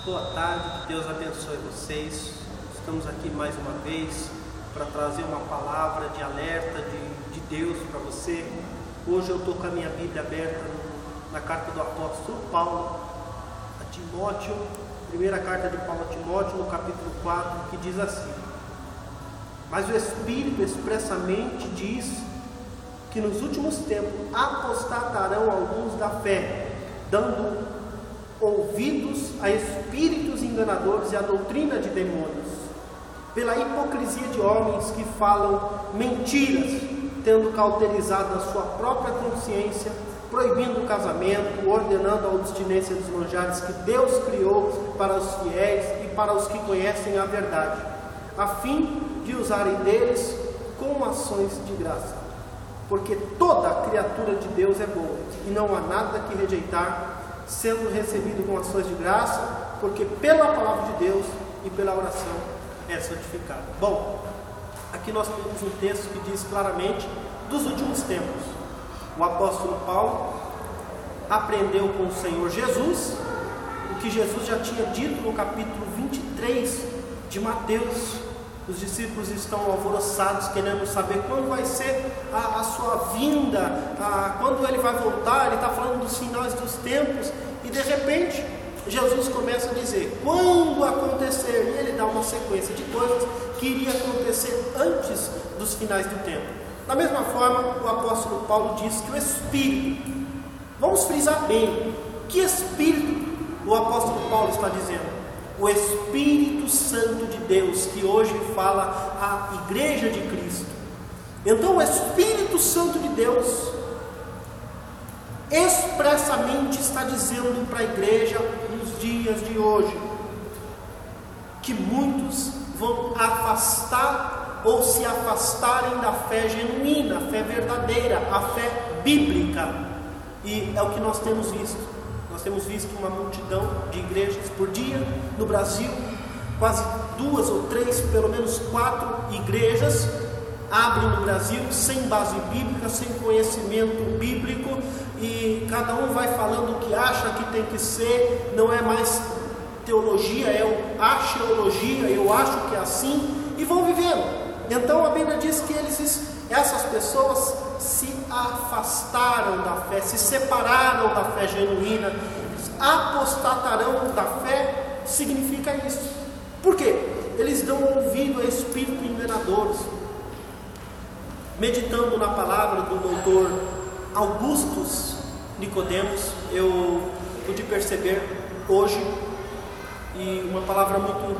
Boa tarde, que Deus abençoe vocês. Estamos aqui mais uma vez para trazer uma palavra de alerta de Deus para você. Hoje eu estou com a minha Bíblia aberta na carta do apóstolo Paulo a Timóteo, primeira carta de Paulo a Timóteo, no capítulo 4, que diz assim: mas o Espírito expressamente diz que nos últimos tempos apostatarão alguns da fé, dando ouvidos a espíritos enganadores e a doutrina de demônios, pela hipocrisia de homens que falam mentiras, tendo cauterizado a sua própria consciência, proibindo o casamento, ordenando a abstinência dos manjares que Deus criou para os fiéis e para os que conhecem a verdade, a fim de usarem deles com ações de graça. Porque toda criatura de Deus é boa, e não há nada que rejeitar, sendo recebido com ações de graça, porque pela palavra de Deus e pela oração é santificado. Bom, aqui nós temos um texto que diz claramente dos últimos tempos. O apóstolo Paulo aprendeu com o Senhor Jesus o que Jesus já tinha dito no capítulo 23 de Mateus. Os discípulos estão alvoroçados, querendo saber quando vai ser a sua vinda, quando ele vai voltar. Ele está falando dos finais dos tempos, e de repente Jesus começa a dizer quando acontecer, e ele dá uma sequência de coisas que iria acontecer antes dos finais do tempo. Da mesma forma, o apóstolo Paulo diz que o Espírito, vamos frisar bem, que Espírito o apóstolo Paulo está dizendo? O Espírito Santo de Deus, que hoje fala à Igreja de Cristo. Então o Espírito Santo de Deus expressamente está dizendo para a igreja nos dias de hoje que muitos vão afastar ou se afastarem da fé genuína, a fé verdadeira, a fé bíblica. E é o que nós temos visto. Nós temos visto uma multidão de igrejas por dia no Brasil, quase 2 ou 3, pelo menos 4 igrejas abrem no Brasil sem base bíblica, sem conhecimento bíblico, e cada um vai falando o que acha que tem que ser. Não é mais teologia, é o axiologia, eu acho que é assim, e vão vivendo. Então a Bíblia diz que essas pessoas se afastaram da fé, se separaram da fé genuína, apostatarão da fé. Significa isso. Por quê? Eles dão ouvido a espíritos enganadores. Meditando na palavra do doutor Augustus Nicodemos, eu pude perceber hoje, e uma palavra muito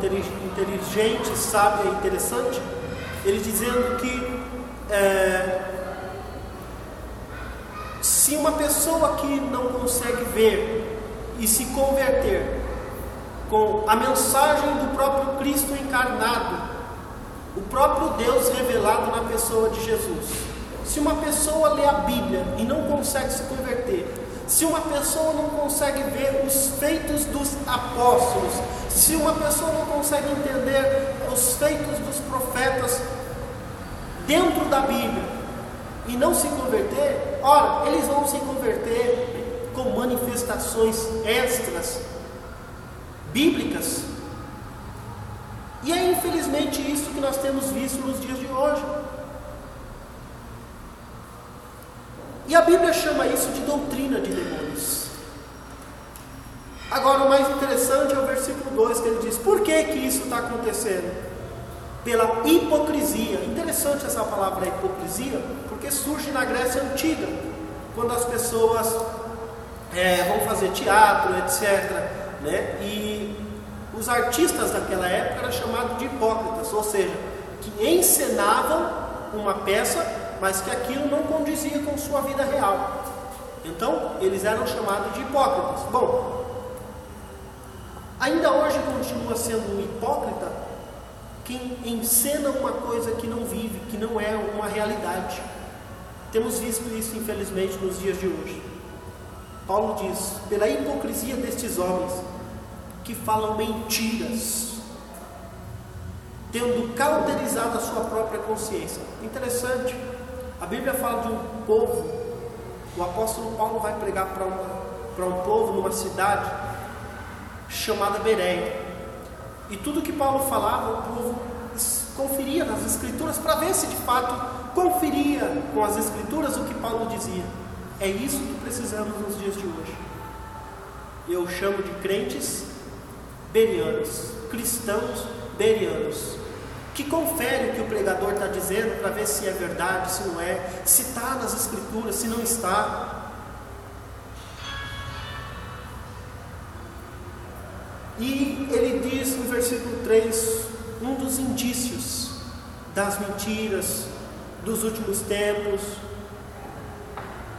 inteligente, sábia e interessante, ele dizendo que se uma pessoa que não consegue ver e se converter com a mensagem do próprio Cristo encarnado, o próprio Deus revelado na pessoa de Jesus, se uma pessoa lê a Bíblia e não consegue se converter, se uma pessoa não consegue ver os feitos dos apóstolos, se uma pessoa não consegue entender os feitos dos profetas dentro da Bíblia e não se converter, ora, eles vão se converter com manifestações extras bíblicas. E é infelizmente isso que nós temos visto nos dias de hoje. E a Bíblia chama isso de doutrina de demônios. Agora, o mais interessante é o versículo 2, que ele diz: por que isso está acontecendo? Pela hipocrisia. Interessante essa palavra hipocrisia, porque surge na Grécia Antiga, quando as pessoas vão fazer teatro, etc., né? E os artistas daquela época eram chamados de hipócritas, ou seja, que encenavam uma peça, mas que aquilo não condizia com sua vida real. Então, eles eram chamados de hipócritas. Bom, ainda hoje continua sendo um hipócrita quem encena uma coisa que não vive, que não é uma realidade. Temos visto isso, infelizmente, nos dias de hoje. Paulo diz: pela hipocrisia destes homens que falam mentiras, tendo cauterizado a sua própria consciência. Interessante, a Bíblia fala de um povo. O apóstolo Paulo vai pregar para um povo numa cidade chamada Bereia. E tudo que Paulo falava, o povo conferia nas Escrituras para ver se de fato conferia com as Escrituras o que Paulo dizia. É isso que precisamos nos dias de hoje. Eu chamo de crentes bereanos, cristãos bereanos, que confere o que o pregador está dizendo para ver se é verdade, se não é, se está nas Escrituras, se não está. E ele diz no versículo 3, um dos indícios das mentiras dos últimos tempos,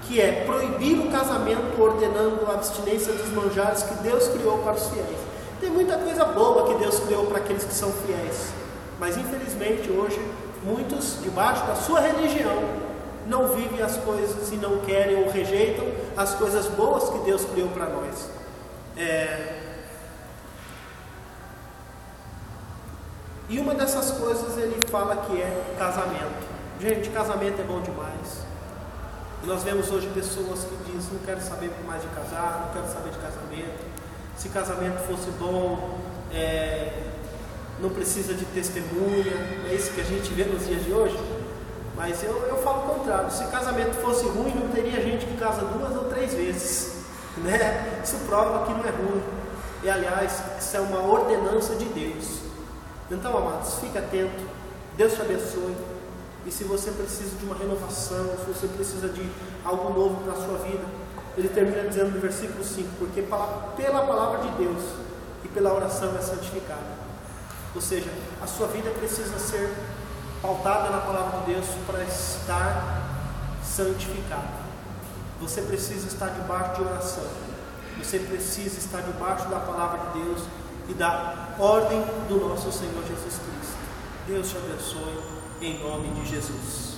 que é proibir o casamento ordenando a abstinência dos manjares que Deus criou para os fiéis. Tem muita coisa boa que Deus criou para aqueles que são fiéis, mas infelizmente hoje muitos debaixo da sua religião não vivem as coisas e não querem ou rejeitam as coisas boas que Deus criou para nós. E uma dessas coisas ele fala que é casamento. Gente, casamento é bom demais. E nós vemos hoje pessoas que dizem: não quero saber mais de casar, não quero saber de casamento. Se casamento fosse bom, não precisa de testemunha. É isso que a gente vê nos dias de hoje. Mas eu falo o contrário. Se casamento fosse ruim, não teria gente que casa 2 ou 3 vezes, né? Isso prova que não é ruim. E aliás, isso é uma ordenança de Deus. Então, amados, fique atento. Deus te abençoe. E se você precisa de uma renovação, se você precisa de algo novo para a sua vida, ele termina dizendo no versículo 5: porque pela palavra de Deus e pela oração é santificada. Ou seja, a sua vida precisa ser pautada na palavra de Deus para estar santificada. Você precisa estar debaixo de oração. Você precisa estar debaixo da palavra de Deus e da ordem do nosso Senhor Jesus Cristo. Deus te abençoe, em nome de Jesus.